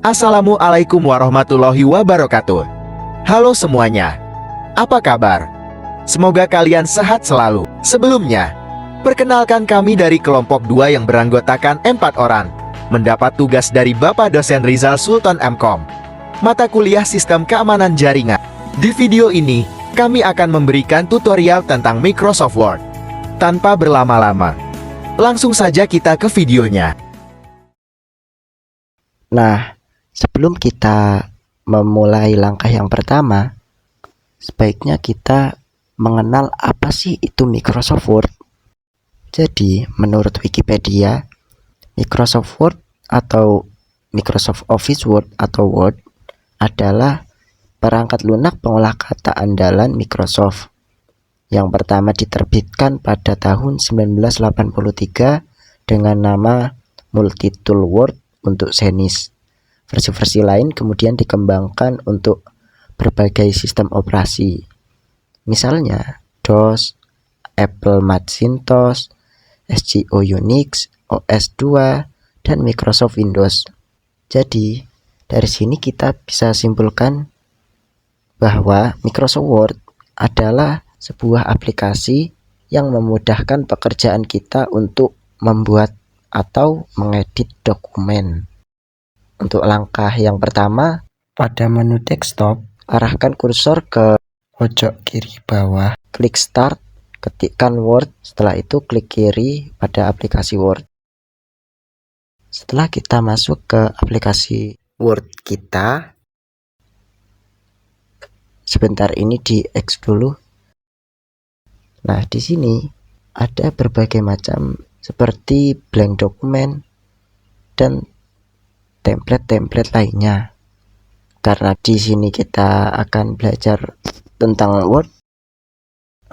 Assalamualaikum warahmatullahi wabarakatuh. Halo semuanya, apa kabar? Semoga kalian sehat selalu. Sebelumnya, perkenalkan kami dari kelompok 2 yang beranggotakan 4 orang, mendapat tugas dari Bapak dosen Rizal Sultan MKOM, mata kuliah Sistem Keamanan Jaringan. Di video ini, kami akan memberikan tutorial tentang Microsoft Word. Tanpa berlama-lama, langsung saja kita ke videonya. Nah, sebelum kita memulai langkah yang pertama, sebaiknya kita mengenal apa sih itu Microsoft Word. Jadi, menurut Wikipedia, Microsoft Word atau Microsoft Office Word atau Word adalah perangkat lunak pengolah kata andalan Microsoft yang pertama diterbitkan pada tahun 1983 dengan nama Multitool Word untuk Xenis. Versi-versi lain kemudian dikembangkan untuk berbagai sistem operasi, misalnya DOS, Apple Macintosh, SGO Unix, OS/2, dan Microsoft Windows. Jadi, dari sini kita bisa simpulkan bahwa Microsoft Word adalah sebuah aplikasi yang memudahkan pekerjaan kita untuk membuat atau mengedit dokumen. Untuk langkah yang pertama, pada menu desktop, arahkan kursor ke pojok kiri bawah, klik Start, ketikkan Word, setelah itu klik kiri pada aplikasi Word. Setelah kita masuk ke aplikasi Word kita, sebentar ini di X dulu. Nah, di sini ada berbagai macam seperti blank dokumen dan template-template lainnya. Karena di sini kita akan belajar tentang Word,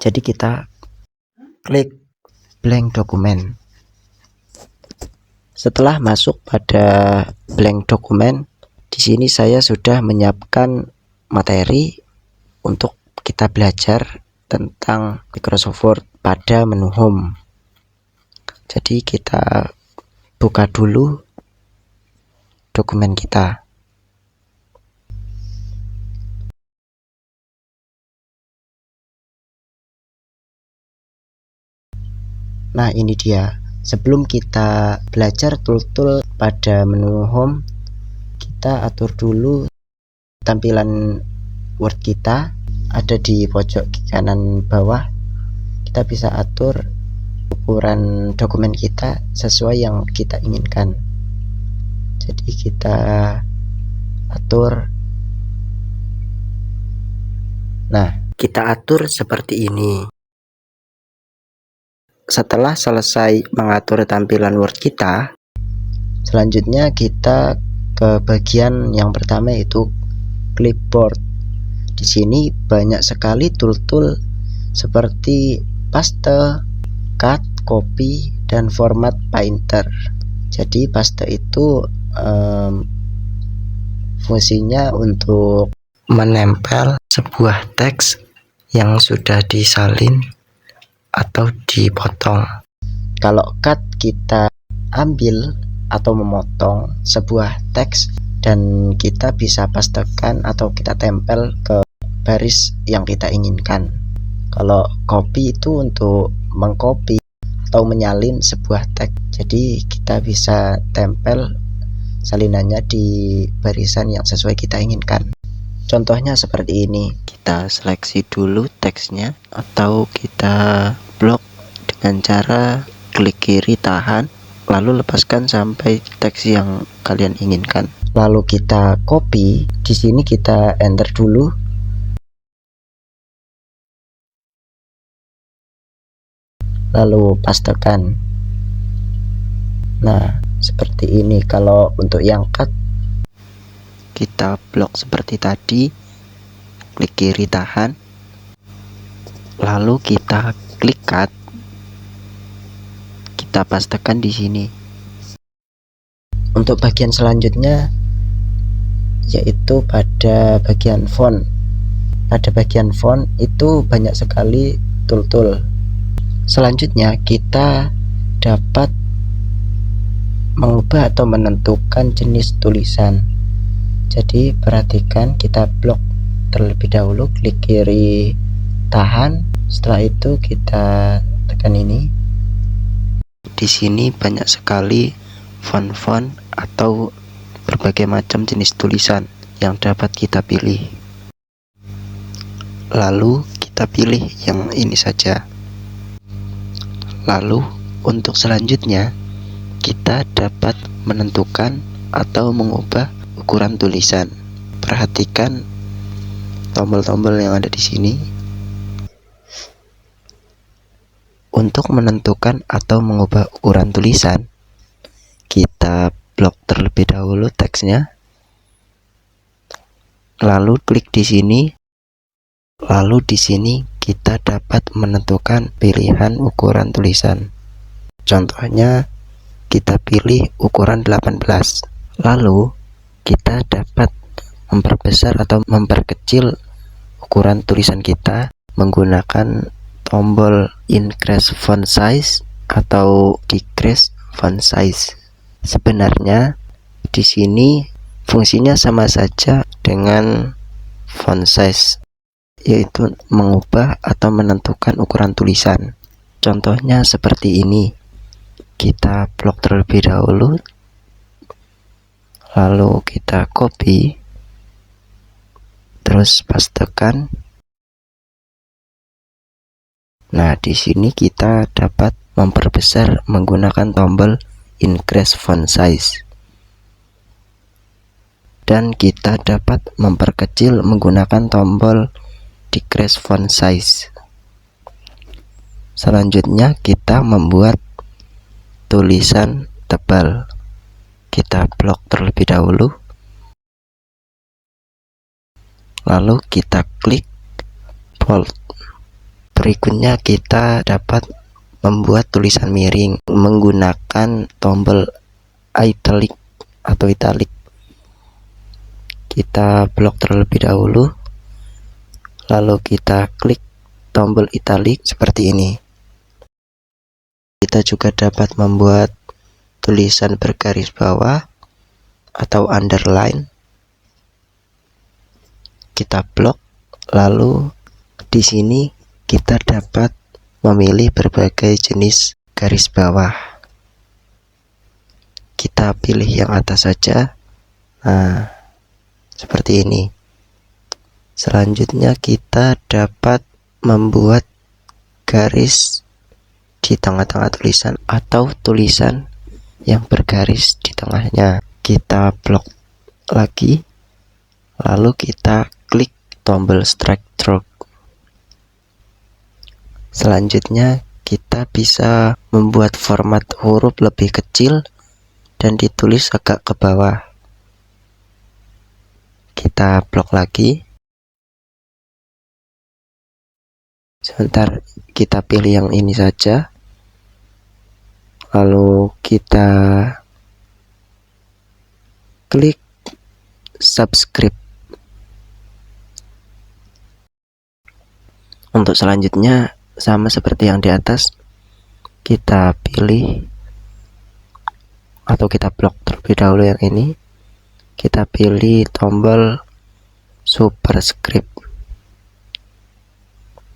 jadi kita klik blank dokumen. Setelah masuk pada blank dokumen, di sini saya sudah menyiapkan materi untuk kita belajar tentang Microsoft Word pada menu Home. Jadi kita buka dulu dokumen kita. Nah, ini dia. Sebelum kita belajar tool-tool pada menu Home, kita atur dulu tampilan Word kita. Ada di pojok kanan bawah. Kita bisa atur ukuran dokumen kita sesuai yang kita inginkan. Jadi kita atur. Nah, kita atur seperti ini. Setelah selesai mengatur tampilan Word kita, selanjutnya kita ke bagian yang pertama, yaitu clipboard. Di sini banyak sekali tool-tool seperti paste, cut, copy, dan format painter. Jadi paste itu fungsinya untuk menempel sebuah teks yang sudah disalin atau dipotong. Kalau cut, kita ambil atau memotong sebuah teks dan kita bisa pastekan atau kita tempel ke baris yang kita inginkan. Kalau copy itu untuk mengcopy atau menyalin sebuah teks. Jadi kita bisa tempel salinannya di barisan yang sesuai kita inginkan. Contohnya seperti ini. Kita seleksi dulu teksnya atau kita blok dengan cara klik kiri tahan, lalu lepaskan sampai teks yang kalian inginkan. Lalu kita copy. Di sini kita enter dulu. Lalu pastekan. Nah, seperti ini. Kalau untuk yang cut, kita blok seperti tadi, klik kiri tahan, lalu kita klik cut, kita pastekan di sini. Untuk bagian selanjutnya yaitu pada bagian font. Pada bagian font itu banyak sekali tool-tool. Selanjutnya kita dapat mengubah atau menentukan jenis tulisan. Jadi perhatikan, kita blok terlebih dahulu, klik kiri tahan, setelah itu kita tekan ini. Di sini banyak sekali font-font atau berbagai macam jenis tulisan yang dapat kita pilih. Lalu kita pilih yang ini saja. Lalu untuk selanjutnya kita dapat menentukan atau mengubah ukuran tulisan. Perhatikan tombol-tombol yang ada di sini. Untuk menentukan atau mengubah ukuran tulisan, kita blok terlebih dahulu teksnya. Lalu klik di sini. Lalu di sini kita dapat menentukan pilihan ukuran tulisan. Contohnya kita pilih ukuran 18. Lalu kita dapat memperbesar atau memperkecil ukuran tulisan kita menggunakan tombol increase font size atau decrease font size. Sebenarnya di sini fungsinya sama saja dengan font size, yaitu mengubah atau menentukan ukuran tulisan. Contohnya seperti ini. Kita blok terlebih dahulu, lalu kita copy, terus pastekan. Nah, di sini kita dapat memperbesar menggunakan tombol increase font size, dan kita dapat memperkecil menggunakan tombol decrease font size. Selanjutnya kita membuat tulisan tebal. Kita blok terlebih dahulu, lalu kita klik bold. Berikutnya kita dapat membuat tulisan miring menggunakan tombol italic atau italic. Kita blok terlebih dahulu, lalu kita klik tombol italic seperti ini. Kita juga dapat membuat tulisan bergaris bawah atau underline. Kita blok, lalu di sini kita dapat memilih berbagai jenis garis bawah. Kita pilih yang atas saja. Nah, seperti ini. Selanjutnya kita dapat membuat garis di tengah-tengah tulisan atau tulisan yang bergaris di tengahnya. Kita blok lagi, lalu kita klik tombol strike stroke. Selanjutnya kita bisa membuat format huruf lebih kecil dan ditulis agak ke bawah. Kita blok lagi. Sebentar, kita pilih yang ini saja. Lalu kita klik subscribe. Untuk selanjutnya sama seperti yang di atas, kita pilih atau kita blok terlebih dahulu yang ini. Kita pilih tombol superscript.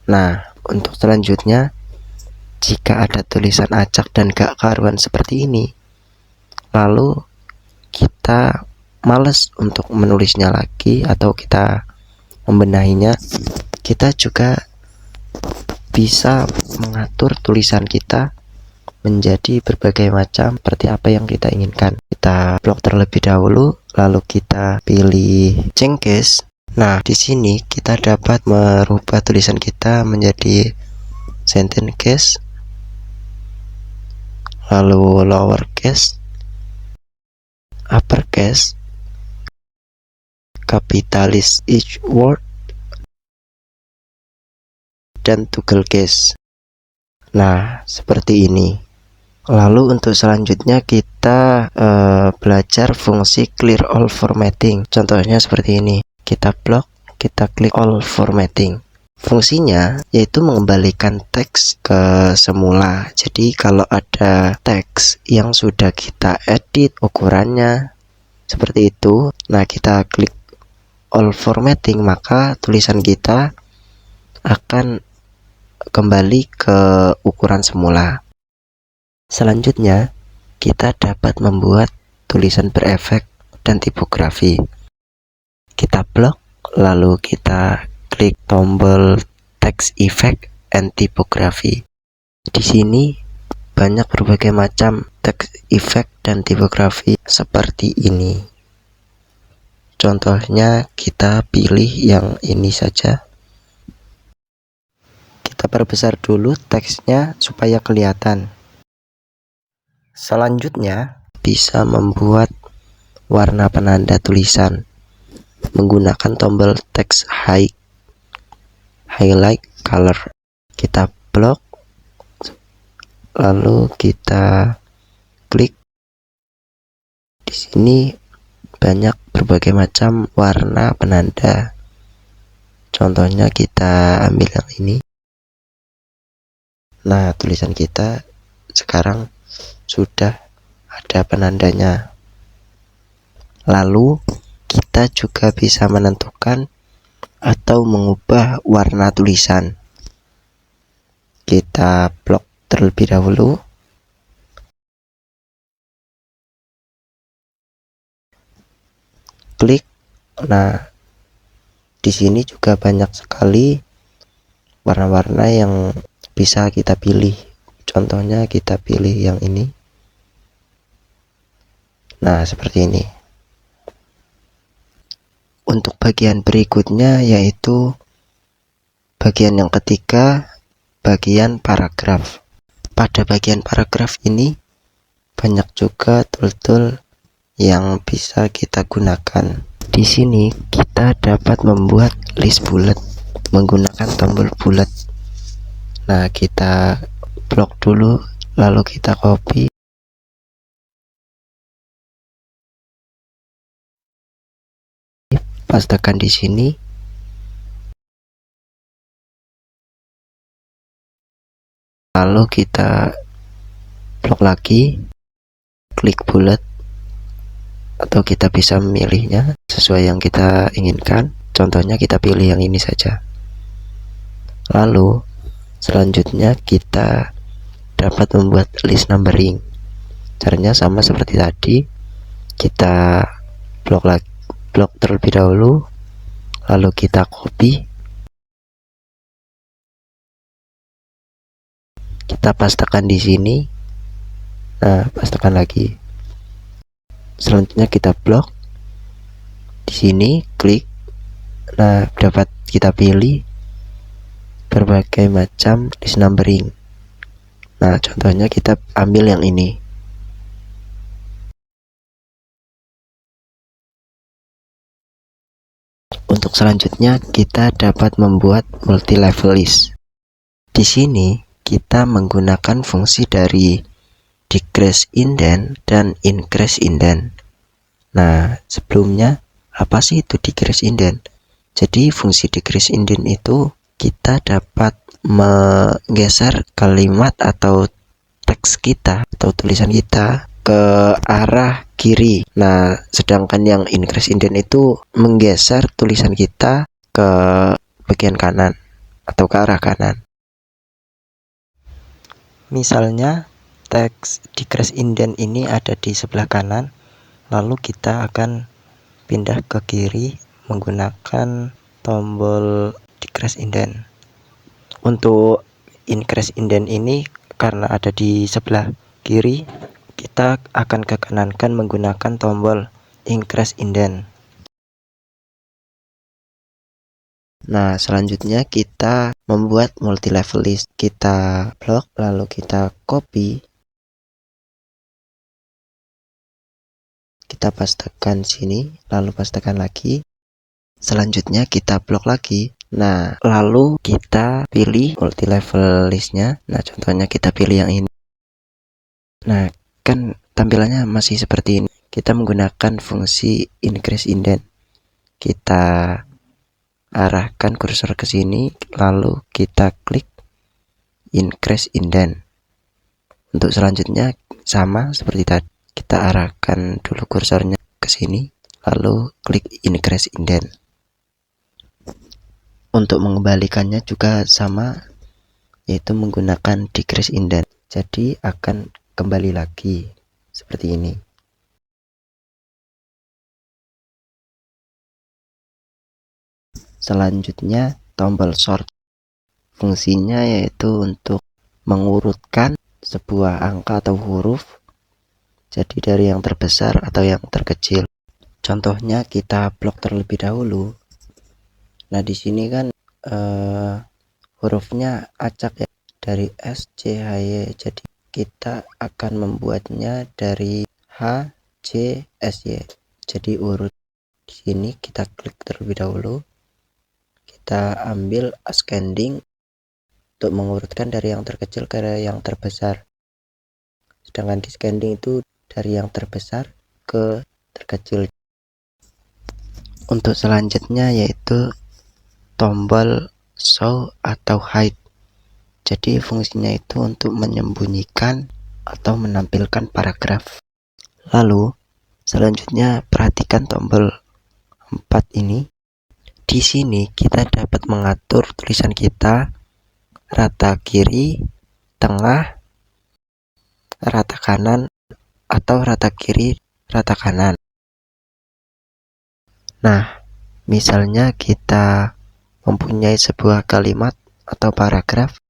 Nah, untuk selanjutnya, jika ada tulisan acak dan gak karuan seperti ini, lalu kita males untuk menulisnya lagi atau kita membenahinya, kita juga bisa mengatur tulisan kita menjadi berbagai macam seperti apa yang kita inginkan. Kita blok terlebih dahulu, lalu kita pilih change case. Nah, di sini kita dapat merubah tulisan kita menjadi sentence case, lalu lower case, upper case, capitalize each word, dan toggle case. Nah, seperti ini. Lalu untuk selanjutnya kita belajar fungsi clear all formatting. Contohnya seperti ini. Kita blok, kita klik all formatting. Fungsinya yaitu mengembalikan teks ke semula. Jadi kalau ada teks yang sudah kita edit ukurannya seperti itu. Nah, kita klik all formatting, maka tulisan kita akan kembali ke ukuran semula. Selanjutnya, kita dapat membuat tulisan berefek dan tipografi. Kita blok, lalu kita klik tombol text effect and typography. Di sini banyak berbagai macam text effect dan tipografi seperti ini. Contohnya kita pilih yang ini saja. Kita perbesar dulu teksnya supaya kelihatan. Selanjutnya, bisa membuat warna penanda tulisan menggunakan tombol text highlight color. Kita blok, lalu kita klik. Di sini banyak berbagai macam warna penanda. Contohnya kita ambil yang ini. Nah, tulisan kita sekarang sudah ada penandanya. Lalu kita juga bisa menentukan atau mengubah warna tulisan. Kita blok terlebih dahulu. Klik. Nah, di sini juga banyak sekali warna-warna yang bisa kita pilih. Contohnya kita pilih yang ini. Nah, seperti ini. Untuk bagian berikutnya yaitu bagian yang ketiga, bagian paragraf. Pada bagian paragraf ini banyak juga tool-tool yang bisa kita gunakan. Di sini kita dapat membuat list bullet menggunakan tombol bullet. Nah, kita blok dulu, lalu kita copy. Pastekan di sini. Lalu kita blok lagi, klik bullet, atau kita bisa memilihnya sesuai yang kita inginkan. Contohnya kita pilih yang ini saja. Lalu selanjutnya kita dapat membuat list numbering. Caranya sama seperti tadi. Kita blok terlebih dahulu, lalu kita copy, kita pastekan di sini. Nah, pastekan lagi. Selanjutnya kita blok di sini, klik. Nah, dapat kita pilih berbagai macam list numbering. Nah, contohnya kita ambil yang ini. Untuk selanjutnya kita dapat membuat multi level list. Di sini kita menggunakan fungsi dari decrease indent dan increase indent. Nah, sebelumnya apa sih itu decrease indent? Jadi fungsi decrease indent itu kita dapat menggeser kalimat atau teks kita atau tulisan kita ke arah kiri. Nah, sedangkan yang increase indent itu menggeser tulisan kita ke bagian kanan atau ke arah kanan. Misalnya teks decrease indent ini ada di sebelah kanan, lalu kita akan pindah ke kiri menggunakan tombol decrease indent. Untuk increase indent ini karena ada di sebelah kiri, kita akan ke kanankan menggunakan tombol increase indent. Nah, selanjutnya kita membuat multi level list. Kita blok, lalu kita copy. Kita pastekan sini, lalu pastekan lagi. Selanjutnya kita blok lagi. Nah, lalu kita pilih multi level listnya. Nah, contohnya kita pilih yang ini. Nah, kan tampilannya masih seperti ini. Kita menggunakan fungsi increase indent. Kita arahkan kursor ke sini, lalu kita klik increase indent. Untuk selanjutnya sama seperti tadi. Kita arahkan dulu kursornya ke sini, lalu klik increase indent. Untuk mengembalikannya juga sama, yaitu menggunakan decrease indent. Jadi akan kembali lagi seperti ini. Selanjutnya tombol sort. Fungsinya yaitu untuk mengurutkan sebuah angka atau huruf, jadi dari yang terbesar atau yang terkecil. Contohnya kita blok terlebih dahulu. Nah di sini kan hurufnya acak ya, dari S, C, H, Y. Jadi kita akan membuatnya dari H, C, S, Y. Jadi urut. Di sini kita klik terlebih dahulu. Kita ambil ascending untuk mengurutkan dari yang terkecil ke yang terbesar. Sedangkan descending itu dari yang terbesar ke terkecil. Untuk selanjutnya yaitu tombol show atau hide. Jadi fungsinya itu untuk menyembunyikan atau menampilkan paragraf. Lalu selanjutnya perhatikan tombol 4 ini. Di sini kita dapat mengatur tulisan kita rata kiri, tengah, rata kanan, atau rata kiri, rata kanan. Nah, misalnya kita mempunyai sebuah kalimat atau paragraf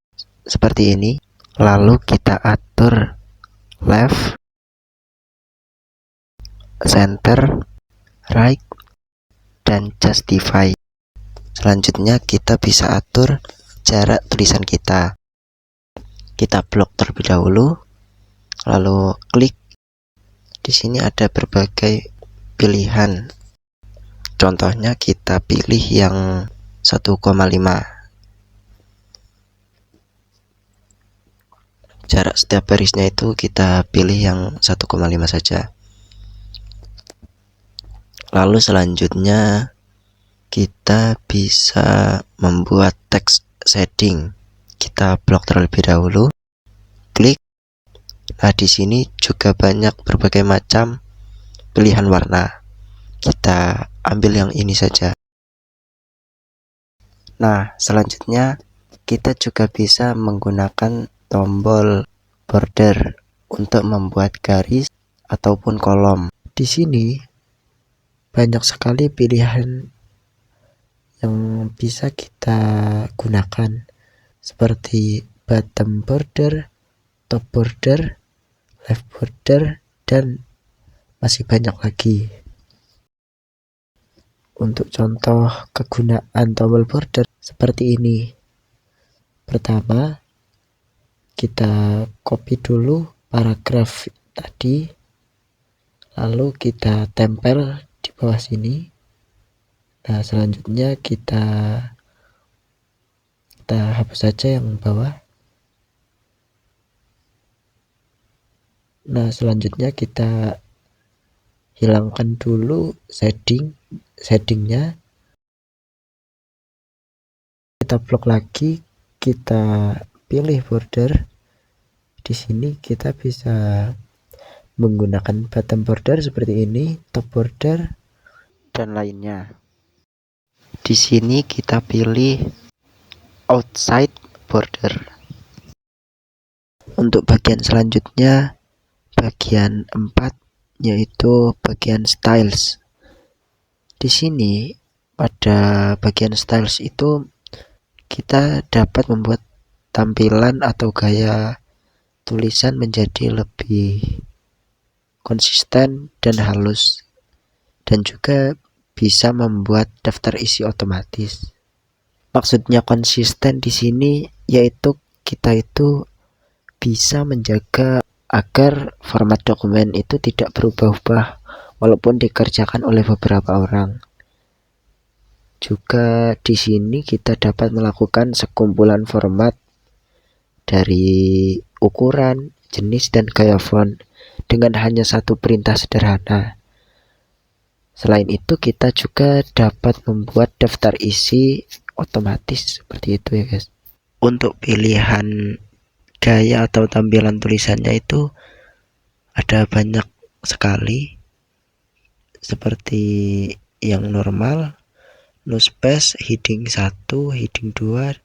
seperti ini, lalu kita atur left, center, right, dan justify. Selanjutnya kita bisa atur jarak tulisan kita. Kita blok terlebih dahulu, lalu klik. Di sini ada berbagai pilihan. Contohnya kita pilih yang 1,5. Jarak setiap barisnya itu kita pilih yang 1,5 saja. Lalu selanjutnya kita bisa membuat text shading. Kita blok terlebih dahulu, klik. Nah, di sini juga banyak berbagai macam pilihan warna. Kita ambil yang ini saja. Nah, selanjutnya kita juga bisa menggunakan tombol border untuk membuat garis ataupun kolom. Di sini banyak sekali pilihan yang bisa kita gunakan, seperti bottom border, top border, left border, dan masih banyak lagi. Untuk contoh kegunaan tombol border seperti ini. Pertama, kita copy dulu paragraf tadi, lalu kita tempel di bawah sini. Nah, selanjutnya kita hapus saja yang bawah. Nah, selanjutnya kita hilangkan dulu shadingnya. Kita blok lagi, kita pilih border. Di sini kita bisa menggunakan bottom border seperti ini, top border, dan lainnya. Di sini kita pilih outside border. Untuk bagian selanjutnya, bagian 4, yaitu bagian styles. Di sini pada bagian styles itu kita dapat membuat tampilan atau gaya tulisan menjadi lebih konsisten dan halus, dan juga bisa membuat daftar isi otomatis. Maksudnya konsisten di sini yaitu kita itu bisa menjaga agar format dokumen itu tidak berubah-ubah walaupun dikerjakan oleh beberapa orang. Juga di sini kita dapat melakukan sekumpulan format dari ukuran, jenis, dan gaya font dengan hanya satu perintah sederhana. Selain itu, kita juga dapat membuat daftar isi otomatis seperti itu ya guys. Untuk pilihan gaya atau tampilan tulisannya itu ada banyak sekali. seperti yang normal, no space, heading 1, heading 2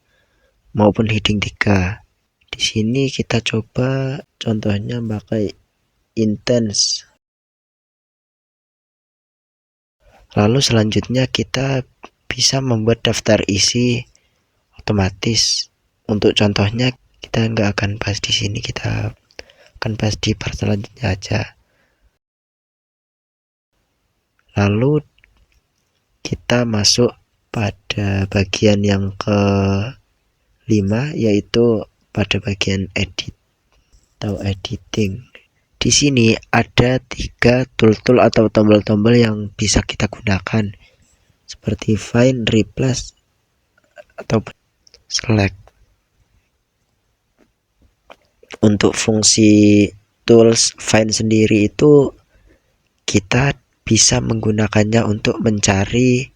maupun heading 3. Di sini kita coba contohnya pakai intense. Lalu selanjutnya kita bisa membuat daftar isi otomatis. Untuk contohnya kita nggak akan bahas di sini, kita akan bahas di part selanjutnya aja. Lalu kita masuk pada bagian yang ke-5, yaitu pada bagian edit atau editing. Di sini ada 3 tool atau tombol-tombol yang bisa kita gunakan, seperti find, replace, atau select. Untuk fungsi tools find sendiri itu kita bisa menggunakannya untuk mencari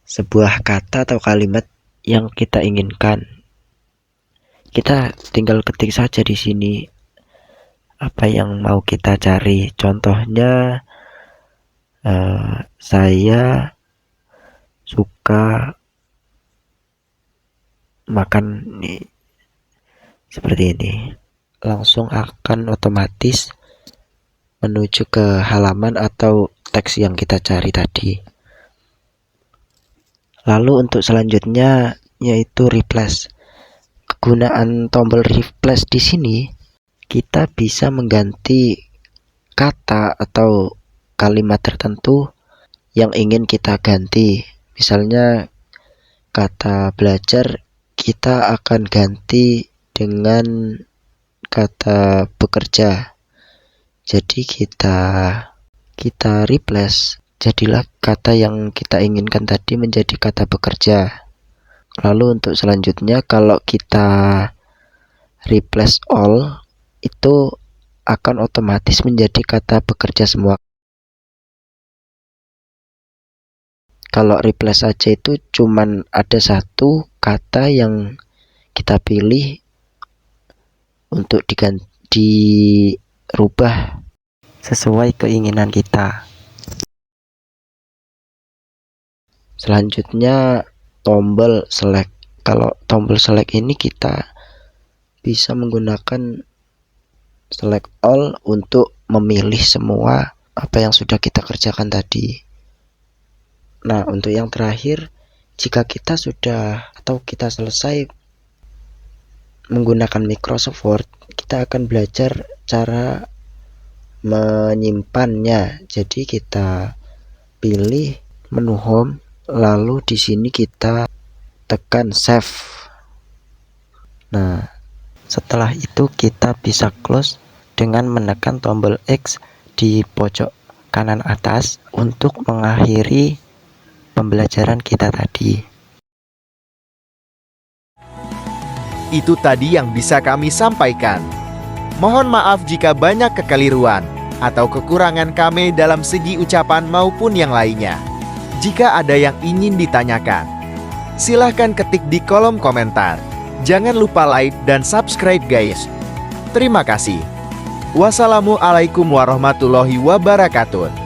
sebuah kata atau kalimat yang kita inginkan. Kita tinggal ketik saja di sini apa yang mau kita cari. Contohnya saya suka makan nih, seperti ini. Langsung akan otomatis menuju ke halaman atau teks yang kita cari tadi. Lalu untuk selanjutnya yaitu replace. Kegunaan tombol replace di sini, kita bisa mengganti kata atau kalimat tertentu yang ingin kita ganti. Misalnya kata belajar, kita akan ganti dengan kata bekerja. Jadi kita replace, jadilah kata yang kita inginkan tadi menjadi kata bekerja. Lalu untuk selanjutnya, kalau kita replace all, itu akan otomatis menjadi kata bekerja semua. Kalau replace saja itu cuman ada satu kata yang kita pilih untuk dirubah sesuai keinginan kita. Selanjutnya tombol select. Kalau tombol select ini kita bisa menggunakan select all untuk memilih semua apa yang sudah kita kerjakan tadi. Nah, untuk yang terakhir, jika kita sudah atau kita selesai menggunakan Microsoft Word, kita akan belajar cara menyimpannya. Jadi kita pilih menu home, lalu di sini kita tekan save. Nah, setelah itu kita bisa close dengan menekan tombol X di pojok kanan atas untuk mengakhiri pembelajaran kita tadi. Itu tadi yang bisa kami sampaikan. Mohon maaf jika banyak kekeliruan atau kekurangan kami dalam segi ucapan maupun yang lainnya. Jika ada yang ingin ditanyakan, silahkan ketik di kolom komentar. Jangan lupa like dan subscribe guys. Terima kasih. Wassalamualaikum warahmatullahi wabarakatuh.